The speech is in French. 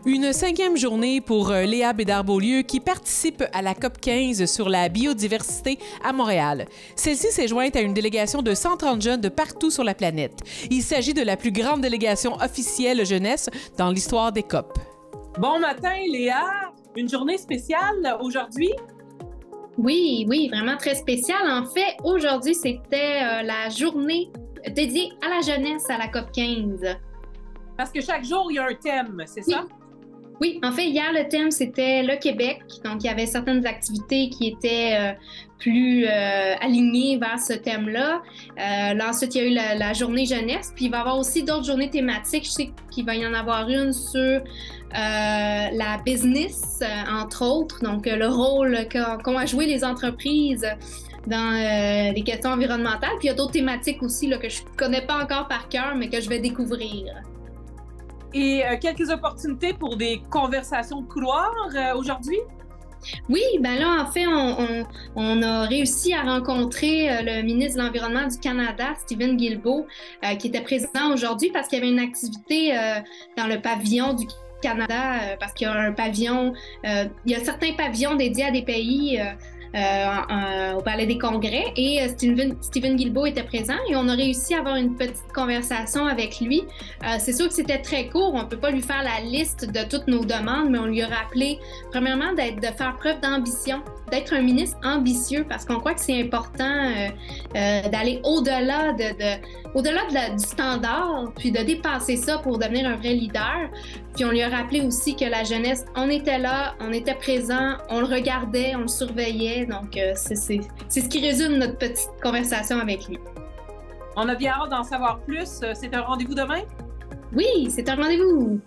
Une cinquième journée pour Léa Bédard-Beaulieu qui participe à la COP 15 sur la biodiversité à Montréal. Celle-ci s'est jointe à une délégation de 130 jeunes de partout sur la planète. Il s'agit de la plus grande délégation officielle jeunesse dans l'histoire des COP. Bon matin, Léa! Une journée spéciale aujourd'hui? Oui, vraiment très spéciale. En fait, aujourd'hui, c'était la journée dédiée à la jeunesse à la COP 15. Parce que chaque jour, il y a un thème, c'est ça? Oui, en fait, hier, le thème, c'était le Québec. Donc, il y avait certaines activités qui étaient plus alignées vers ce thème-là. Là, ensuite, il y a eu la journée jeunesse. Puis, il va y avoir aussi d'autres journées thématiques. Je sais qu'il va y en avoir une sur la business, entre autres. Donc, le rôle qu'ont à jouer les entreprises dans les questions environnementales. Puis, il y a d'autres thématiques aussi là, que je ne connais pas encore par cœur, mais que je vais découvrir. Et quelques opportunités pour des conversations de couloir aujourd'hui? Oui, ben là, en fait, on a réussi à rencontrer le ministre de l'Environnement du Canada, Steven Guilbeault, qui était présent aujourd'hui parce qu'il y avait une activité dans le pavillon du Canada, parce qu'il y a un pavillon, il y a certains pavillons dédiés à des pays au Palais des Congrès et Steven Guilbeault était présent et on a réussi à avoir une petite conversation avec lui. C'est sûr que c'était très court, on ne peut pas lui faire la liste de toutes nos demandes, mais on lui a rappelé premièrement de faire preuve d'ambition, d'être un ministre ambitieux parce qu'on croit que c'est important d'aller au-delà du standard, puis de dépasser ça pour devenir un vrai leader. Puis on lui a rappelé aussi que la jeunesse, on était là, on était présent, on le regardait, on le surveillait. Donc c'est ce qui résume notre petite conversation avec lui. On a bien hâte d'en savoir plus. C'est un rendez-vous demain? Oui, c'est un rendez-vous.